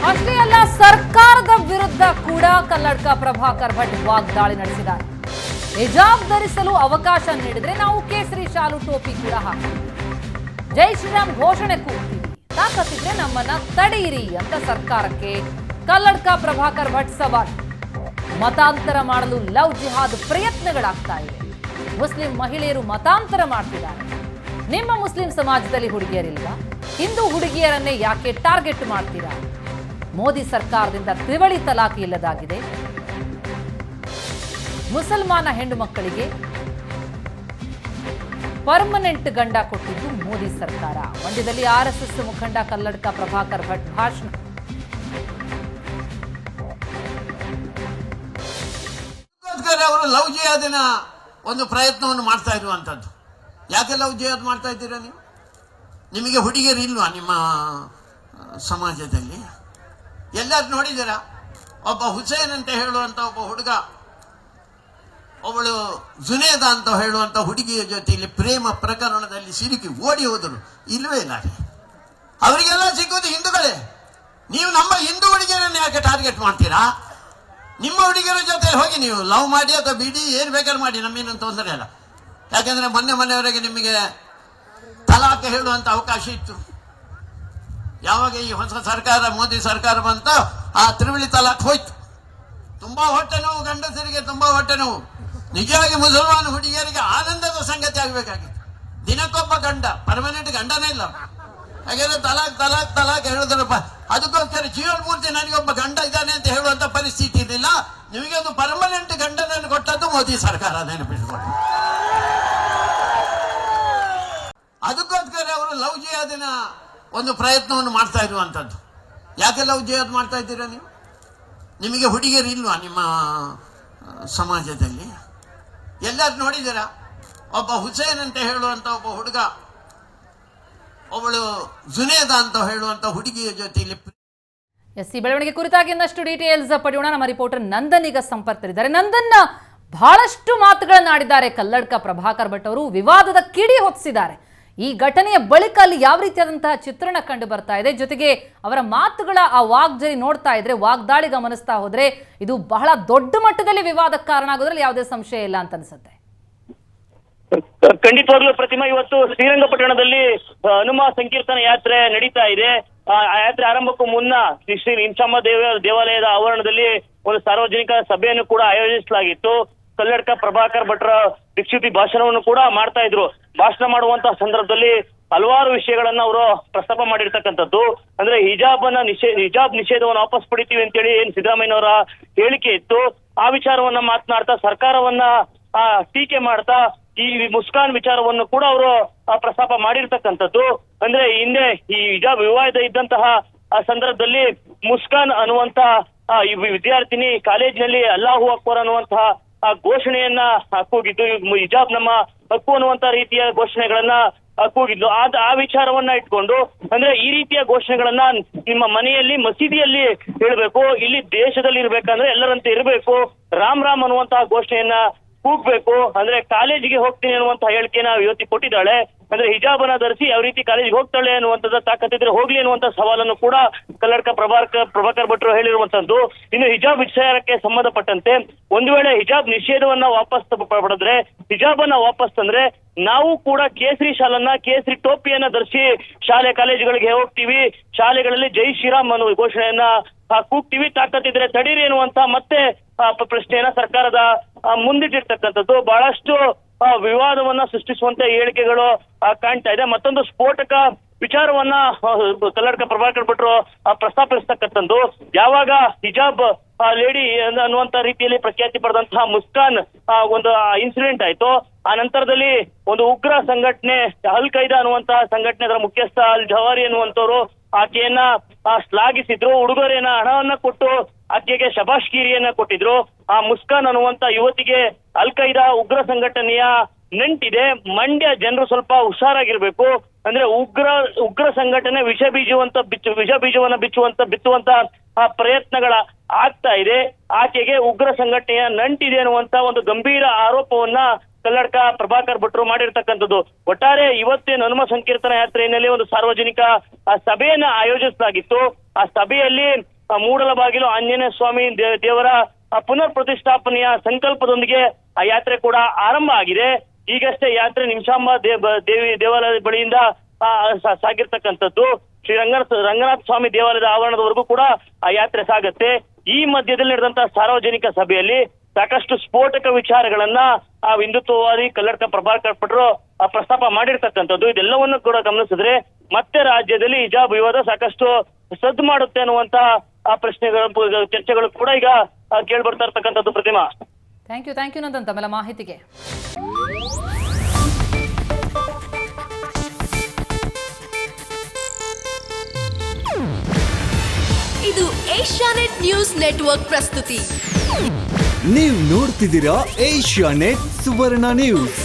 ಅಷ್ಟೇ ಅಲ್ಲ, ಸರ್ಕಾರದ ವಿರುದ್ಧ ಕೂಡ ಕಲ್ಲಡ್ಕ ಪ್ರಭಾಕರ್ ಭಟ್ ವಾಗ್ದಾಳಿ ನಡೆಸಿದ್ದಾರೆ. ಹಿಜಾಬ್ ಧರಿಸಲು ಅವಕಾಶ ನೀಡಿದ್ರೆ ನಾವು ಕೇಸರಿ ಶಾಲು ಟೋಪಿ ಕೂಡ ಹಾಕ್ತೀವಿ, ಜೈ ಶ್ರೀರಾಮ್ ಘೋಷಣೆ ಕೂಗ್ತೀವಿ, ತಾಕತ್ತಿದ್ರೆ ನಮ್ಮನ್ನ ತಡೆಯಿರಿ ಅಂತ ಸರ್ಕಾರಕ್ಕೆ ಕಲ್ಲಡ್ಕ ಪ್ರಭಾಕರ್ ಭಟ್ ಸವಾಲ್. ಮತಾಂತರ ಮಾಡಲು ಲವ್ ಜಿಹಾದ್ ಪ್ರಯತ್ನಗಳಾಗ್ತಾ ಇವೆ. ಮುಸ್ಲಿಂ ಮಹಿಳೆಯರು ಮತಾಂತರ ಮಾಡ್ತಿದ್ದಾರೆ. ನಿಮ್ಮ ಮುಸ್ಲಿಂ ಸಮಾಜದಲ್ಲಿ ಹುಡುಗಿಯರಿಲ್ವಾ? ಹಿಂದೂ ಹುಡುಗಿಯರನ್ನೇ ಯಾಕೆ ಟಾರ್ಗೆಟ್ ಮಾಡ್ತೀರಾ? ಮೋದಿ ಸರ್ಕಾರದಿಂದ ತ್ರಿವಳಿ ತಲಾಖ್ ಇಲ್ಲದಾಗಿದೆ. ಮುಸಲ್ಮಾನ ಹೆಣ್ಣು ಮಕ್ಕಳಿಗೆ ಪರ್ಮನೆಂಟ್ ಗಂಡ ಕೊಟ್ಟಿದ್ದು ಮೋದಿ ಸರ್ಕಾರ. ಮಂಡ್ಯದಲ್ಲಿ ಆರ್ಎಸ್ಎಸ್ ಮುಖಂಡ ಕಲ್ಲಡ್ಕ ಪ್ರಭಾಕರ್ ಭಟ್ ಭಾಷಣ. ಅವರು ಲವ್ ಜಿಹಾದಿನ ಒಂದು ಪ್ರಯತ್ನವನ್ನು ಮಾಡ್ತಾ ಇರುವಂತದ್ದು. ಯಾಕೆ ಲವ್ ಜಿಹಾದ್ ಮಾಡ್ತಾ ಇದ್ದೀರಾ ನೀವು? ನಿಮಗೆ ಹುಡುಗಿಯರು ಇಲ್ವಾ ನಿಮ್ಮ ಸಮಾಜದಲ್ಲಿ? ಎಲ್ಲರೂ ನೋಡಿದ್ದೀರಾ? ಒಬ್ಬ ಹುಸೇನ್ ಅಂತ ಹೇಳುವಂತ ಒಬ್ಬ ಹುಡುಗ, ಅವಳು ಜುನೇದ ಅಂತ ಹೇಳುವಂತ ಹುಡುಗಿಯ ಜೊತೆಯಲ್ಲಿ ಪ್ರೇಮ ಪ್ರಕರಣದಲ್ಲಿ ಸಿಲುಕಿ ಓಡಿ ಹೋದರು. ಇಲ್ವೇ ಇಲ್ಲ. ಅವರಿಗೆಲ್ಲ ಸಿಗೋದು ಹಿಂದೂಗಳೇ. ನೀವು ನಮ್ಮ ಹಿಂದೂ ಹುಡುಗಿಯರನ್ನು ಯಾಕೆ ಟಾರ್ಗೆಟ್ ಮಾಡ್ತೀರಾ? ನಿಮ್ಮ ಹುಡುಗಿಯರ ಜೊತೆ ಹೋಗಿ ನೀವು ಲವ್ ಮಾಡಿ ಅಥವಾ ಬಿಡಿ, ಏನು ಬೇಕಾದ್ರೂ ಮಾಡಿ, ನಮ್ಮೇನು ತೊಂದರೆ ಇಲ್ಲ. ಯಾಕೆಂದ್ರೆ ಮೊನ್ನೆವರೆಗೆ ನಿಮಗೆ ತಲಾಖ್ ಹೇಳುವಂತ ಅವಕಾಶ ಇತ್ತು. ಯಾವಾಗ ಈ ಹೊಸ ಸರ್ಕಾರ, ಮೋದಿ ಸರ್ಕಾರ ಬಂತ, ಆ ತ್ರಿವಳಿ ತಲಾಖ್ ಹೋಯ್ತು. ತುಂಬಾ ಹೊಟ್ಟೆ ನೋವು, ಗಂಡಸರಿಗೆ ತುಂಬಾ ಹೊಟ್ಟೆ ನೋವು. ನಿಜವಾಗಿ ಮುಸಲ್ಮಾನ ಹುಡುಗಿಯರಿಗೆ ಆನಂದದ ಸಂಗತಿ ಆಗಬೇಕಾಗಿತ್ತು. ದಿನಕ್ಕೊಬ್ಬ ಗಂಡ, ಪರ್ಮನೆಂಟ್ ಗಂಡನೇ ಇಲ್ಲ. ಹಾಗಾದ್ರೆ ತಲಾಖ್ ತಲಾಖ್ ತಲಾಖ್ ಹೇಳಿದ್ರಪ್ಪ. ಅದಕ್ಕೋಸ್ಕರ ಜೀವನ್ಮೂರ್ತಿ ನನಗೊಬ್ಬ ಗಂಡ ಇದ್ದಾನೆ ಅಂತ ಹೇಳುವಂತ ಪರಿಸ್ಥಿತಿ ಇರಲಿಲ್ಲ. ನಿಮಗೆ ಒಂದು ಪರ್ಮನೆಂಟ್ ಗಂಡನನ್ನು ಕೊಟ್ಟದ್ದು ಮೋದಿ ಸರ್ಕಾರ, ನೆನಪಿಟ್ಕೊಂಡು. ಅದಕ್ಕೋಸ್ಕರ ಅವರು ಲವ್ ಜಿಹಾದಿನ ಒಂದು ಪ್ರಯತ್ನವನ್ನು ಮಾಡ್ತಾ ಇರುವಂತದ್ದು. ಯಾಕೆ ಲವ್ ಜಿಹಾದ್ ಮಾಡ್ತಾ ಇದ್ದೀರಾ ನೀವು? ನಿಮಗೆ ಹುಡುಗಿಯರು ಇಲ್ವಾ ನಿಮ್ಮ ಸಮಾಜದಲ್ಲಿ? ಎಲ್ಲರೂ ನೋಡಿದ್ದೀರಾ? ಒಬ್ಬ ಹುಸೇನ್ ಅಂತ ಹೇಳುವಂತ ಒಬ್ಬ ಹುಡುಗ, ಅವಳು ಜುನೇದ ಅಂತ ಹೇಳುವಂತ ಹುಡುಗಿಯ ಜೊತೆಯಲ್ಲಿ. ಈ ಬೆಳವಣಿಗೆ ಕುರಿತಾಗಿ ಇನ್ನಷ್ಟು ಡೀಟೇಲ್ಸ್ ಪಡೆಯೋಣ. ನಮ್ಮ ರಿಪೋರ್ಟರ್ ನಂದನ್ ಈಗ ಸಂಪರ್ಕದಲ್ಲಿದ್ದಾರೆ. ನಂದನ್, ಬಹಳಷ್ಟು ಮಾತುಗಳನ್ನಾಡಿದ್ದಾರೆ ಕಲ್ಲಡ್ಕ ಪ್ರಭಾಕರ್ ಭಟ್ ಅವರು, ವಿವಾದದ ಕಿಡಿ ಹೊತ್ತಿಸಿದ್ದಾರೆ. ಈ ಘಟನೆಯ ಬಳಿಕ ಅಲ್ಲಿ ಯಾವ ರೀತಿಯಾದಂತಹ ಚಿತ್ರಣ ಕಂಡು ಬರ್ತಾ ಇದೆ, ಜೊತೆಗೆ ಅವರ ಮಾತುಗಳ ಆ ವಾಗ್ದಾಳಿ ನೋಡ್ತಾ ಇದ್ರೆ, ವಾಗ್ದಾಳಿ ಗಮನಿಸ್ತಾ ಹೋದ್ರೆ ಇದು ಬಹಳ ದೊಡ್ಡ ಮಟ್ಟದಲ್ಲಿ ವಿವಾದಕ್ಕೆ ಕಾರಣ ಆಗೋದ್ರಲ್ಲಿ ಯಾವುದೇ ಸಂಶಯ ಇಲ್ಲ ಅಂತ ಅನ್ಸುತ್ತೆ. ಖಂಡಿತವಾಗ್ಲೂ ಪ್ರತಿಮಾ, ಇವತ್ತು ಶ್ರೀರಂಗಪಟ್ಟಣದಲ್ಲಿ ಹನುಮ ಸಂಕೀರ್ತನ ಯಾತ್ರೆ ನಡೀತಾ ಇದೆ. ಆ ಯಾತ್ರೆ ಆರಂಭಕ್ಕೂ ಮುನ್ನ ಶ್ರೀ ಇಂಚಮ್ಮ ದೇವಾಲಯದ ಆವರಣದಲ್ಲಿ ಒಂದು ಸಾರ್ವಜನಿಕ ಸಭೆಯನ್ನು ಕೂಡ ಆಯೋಜಿಸಲಾಗಿತ್ತು. ಕಲ್ಲಡ್ಕ ಪ್ರಭಾಕರ್ ಭಟ್ರ ದೀಕ್ಷಿತಿ ಭಾಷಣವನ್ನು ಕೂಡ ಮಾಡ್ತಾ ಇದ್ರು. ಭಾಷಣ ಮಾಡುವಂತಹ ಸಂದರ್ಭದಲ್ಲಿ ಹಲವಾರು ವಿಷಯಗಳನ್ನ ಅವರು ಪ್ರಸ್ತಾಪ ಮಾಡಿರ್ತಕ್ಕಂಥದ್ದು. ಅಂದ್ರೆ ಹಿಜಾಬ್ ನಿಷೇಧವನ್ನು ವಾಪಸ್ ಪಡಿತೀವಿ ಅಂತೇಳಿ ಏನ್ ಸಿದ್ದರಾಮಯ್ಯನವರ ಹೇಳಿಕೆ ಇತ್ತು, ಆ ವಿಚಾರವನ್ನ ಮಾತನಾಡ್ತಾ ಸರ್ಕಾರವನ್ನ ಟೀಕೆ ಮಾಡ್ತಾ ಈ ಮುಸ್ಕಾನ್ ವಿಚಾರವನ್ನು ಕೂಡ ಅವರು ಪ್ರಸ್ತಾಪ ಮಾಡಿರ್ತಕ್ಕಂಥದ್ದು. ಅಂದ್ರೆ ಹಿಂದೆ ಈ ಹಿಜಾಬ್ ವಿವಾದ ಇದ್ದಂತಹ ಸಂದರ್ಭದಲ್ಲಿ ಮುಸ್ಕಾನ್ ಅನ್ನುವಂತ ಈ ವಿದ್ಯಾರ್ಥಿನಿ ಕಾಲೇಜಿನಲ್ಲಿ ಅಲ್ಲಾಹು ಅಕ್ಬರ್ ಅನ್ನುವಂತಹ ಘೋಷಣೆಯನ್ನ ಕೂಗಿದ್ದು, ಹಿಜಾಬ್ ನಮ್ಮ ಹಕ್ಕು ಅನ್ನುವಂತ ರೀತಿಯ ಘೋಷಣೆಗಳನ್ನ ಕೂಗಿದ್ಲು. ಆ ವಿಚಾರವನ್ನ ಇಟ್ಕೊಂಡು, ಅಂದ್ರೆ ಈ ರೀತಿಯ ಘೋಷಣೆಗಳನ್ನ ನಿಮ್ಮ ಮನೆಯಲ್ಲಿ, ಮಸೀದಿಯಲ್ಲಿ ಹೇಳ್ಬೇಕು, ಇಲ್ಲಿ ದೇಶದಲ್ಲಿ ಇರ್ಬೇಕಂದ್ರೆ ಎಲ್ಲರಂತೆ ಇರಬೇಕು, ರಾಮ್ ರಾಮ್ ಅನ್ನುವಂತಹ ಘೋಷಣೆಯನ್ನ ಕೂಗ್ಬೇಕು. ಅಂದ್ರೆ ಕಾಲೇಜಿಗೆ ಹೋಗ್ತೀನಿ ಅನ್ನುವಂತ ಹೇಳಿಕೆನ ಯುವತಿ ಕೊಟ್ಟಿದ್ದಾಳೆ. ಅಂದ್ರೆ ಹಿಜಾಬ್ ಅನ್ನ ಧರಿಸಿ ಯಾವ ರೀತಿ ಕಾಲೇಜಿಗೆ ಹೋಗ್ತಾಳೆ ಅನ್ನುವಂಥದ್ದು, ತಾಕತ್ತಿದ್ರೆ ಹೋಗ್ಲಿ ಅನ್ನುವಂತ ಸವಾಲನ್ನು ಕೂಡ ಕಲ್ಲಡ್ಕ ಪ್ರಭಾಕರ್ ಭಟ್ರು ಹೇಳಿರುವಂತದ್ದು. ಇನ್ನು ಹಿಜಾಬ್ ವಿಚಾರಕ್ಕೆ ಸಂಬಂಧಪಟ್ಟಂತೆ ಒಂದು ವೇಳೆ ಹಿಜಾಬ್ ನಿಷೇಧವನ್ನ ವಾಪಸ್ ಪಡೆದ್ರೆ, ಹಿಜಾಬ್ ಅನ್ನ ವಾಪಸ್ ತಂದ್ರೆ ನಾವು ಕೂಡ ಕೇಸರಿ ಶಾಲನ್ನ, ಕೇಸರಿ ಟೋಪಿಯನ್ನ ಧರಿಸಿ ಶಾಲೆ ಕಾಲೇಜುಗಳಿಗೆ ಹೋಗ್ತೀವಿ, ಶಾಲೆಗಳಲ್ಲಿ ಜೈ ಶ್ರೀರಾಮ್ ಅನ್ನೋ ಘೋಷಣೆಯನ್ನ ಕೂಗ್ತೀವಿ, ತಾಕತ್ತಿದ್ರೆ ತಡೀರಿ ಎನ್ನುವಂತ ಮತ್ತೆ ಪ್ರಶ್ನೆಯನ್ನ ಸರ್ಕಾರದ ಮುಂದಿಟ್ಟಿರ್ತಕ್ಕಂಥದ್ದು. ಬಹಳಷ್ಟು ವಿವಾದವನ್ನ ಸೃಷ್ಟಿಸುವಂತ ಹೇಳಿಕೆಗಳು ಕಾಣ್ತಾ ಇದೆ. ಮತ್ತೊಂದು ಸ್ಫೋಟಕ ವಿಚಾರವನ್ನ ಕಲ್ಲಡ್ಕ ಪ್ರಭಾಕರ್ ಭಟ್ರು ಪ್ರಸ್ತಾಪಿಸ್ತಕ್ಕಂಥದ್ದು. ಯಾವಾಗ ಹಿಜಾಬ್ ಲೇಡಿ ಅನ್ನುವಂತ ರೀತಿಯಲ್ಲಿ ಪ್ರಖ್ಯಾತಿ ಪಡೆದಂತಹ ಮುಸ್ಕಾನ್ ಒಂದು ಇನ್ಸಿಡೆಂಟ್ ಆಯ್ತು, ಆ ನಂತರದಲ್ಲಿ ಒಂದು ಉಗ್ರ ಸಂಘಟನೆ ಅಲ್ ಖೈದಾ ಅನ್ನುವಂತಹ ಸಂಘಟನೆ, ಅದರ ಮುಖ್ಯಸ್ಥ ಅಲ್ ಜವಾರಿ ಅನ್ನುವಂಥವ್ರು ಆಕೆಯನ್ನ ಶ್ಲಾಘಿಸಿದ್ರು. ಉಡುಗೊರೆಯನ್ನ, ಹಣವನ್ನ ಕೊಟ್ಟು ಆಕೆಗೆ ಶಬಾಷ್ಗಿರಿಯನ್ನ ಕೊಟ್ಟಿದ್ರು. ಆ ಮುಸ್ಕಾನ್ ಅನ್ನುವಂತ ಯುವತಿಗೆ ಅಲ್ ಖೈದಾ ಉಗ್ರ ಸಂಘಟನೆಯ ನಂಟಿದೆ. ಮಂಡ್ಯ ಜನರು ಸ್ವಲ್ಪ ಹುಷಾರಾಗಿರ್ಬೇಕು. ಅಂದ್ರೆ ಉಗ್ರ ಸಂಘಟನೆ ವಿಷ ಬೀಜವನ್ನ ಬಿತ್ತುವಂತ ಪ್ರಯತ್ನಗಳ ಆಗ್ತಾ ಇದೆ. ಆಕೆಗೆ ಉಗ್ರ ಸಂಘಟನೆಯ ನಂಟಿದೆ ಅನ್ನುವಂತ ಒಂದು ಗಂಭೀರ ಆರೋಪವನ್ನ ಕಲ್ಲಡ್ಕ ಪ್ರಭಾಕರ್ ಭಟ್ರು ಮಾಡಿರ್ತಕ್ಕಂಥದ್ದು. ಒಟ್ಟಾರೆ ಇವತ್ತೇನು ಹನುಮ ಸಂಕೀರ್ತನ ಯಾತ್ರೆಯಲ್ಲಿ ಒಂದು ಸಾರ್ವಜನಿಕ ಸಭೆಯನ್ನ ಆಯೋಜಿಸಲಾಗಿತ್ತು. ಆ ಸಭೆಯಲ್ಲಿ ಮೂಡಲಬಾಗಿಲು ಆಂಜನೇಯ ಸ್ವಾಮಿ ದೇವರ ಪುನರ್ ಪ್ರತಿಷ್ಠಾಪನೆಯ ಸಂಕಲ್ಪದೊಂದಿಗೆ ಆ ಯಾತ್ರೆ ಕೂಡ ಆರಂಭ ಆಗಿದೆ. ಈಗಷ್ಟೇ ಯಾತ್ರೆ ನಿಮಿಷಾಂಬ ದೇವಿ ದೇವಾಲಯದ ಬಳಿಯಿಂದ ಸಾಗಿರ್ತಕ್ಕಂಥದ್ದು. ಶ್ರೀ ರಂಗನಾಥ ಸ್ವಾಮಿ ದೇವಾಲಯದ ಆವರಣದವರೆಗೂ ಕೂಡ ಆ ಯಾತ್ರೆ ಸಾಗುತ್ತೆ. ಈ ಮಧ್ಯದಲ್ಲಿ ನಡೆದಂತಹ ಸಾರ್ವಜನಿಕ ಸಭೆಯಲ್ಲಿ ಸಾಕಷ್ಟು ಸ್ಫೋಟಕ ವಿಚಾರಗಳನ್ನ ಆ ಹಿಂದುತ್ವವಾದಿ ಕಲ್ಲಡ್ಕ ಪ್ರಭಾಕರ್ ಭಟ್ರು ಪ್ರಸ್ತಾಪ ಮಾಡಿರ್ತಕ್ಕಂಥದ್ದು. ಇದೆಲ್ಲವನ್ನು ಕೂಡ ಗಮನಿಸಿದ್ರೆ ಮತ್ತೆ ರಾಜ್ಯದಲ್ಲಿ ಹಿಜಾಬ್ ವಿವಾದ ಸಾಕಷ್ಟು ಸದ್ದು ಮಾಡುತ್ತೆ ಅನ್ನುವಂತ ಪ್ರಶ್ನೆಗಳು ಚರ್ಚೆಗಳು ಕೂಡ ಈಗ ಕೇಳ್ಬರ್ತಾ ಇರ್ತಕ್ಕಂಥದ್ದು. ಪ್ರತಿಮಾ, ಥ್ಯಾಂಕ್ ಯು ನಂದನ್ ತಮ್ಮೆಲ್ಲ ಮಾಹಿತಿಗೆ. ಇದು ಏಷ್ಯಾನೆಟ್ ನ್ಯೂಸ್ ನೆಟ್ವರ್ಕ್ ಪ್ರಸ್ತುತಿ. ನೀವು ನೋಡ್ತಿದ್ದೀರಾ ಏಷ್ಯಾನೆಟ್ ಸುವರ್ಣ ನ್ಯೂಸ್.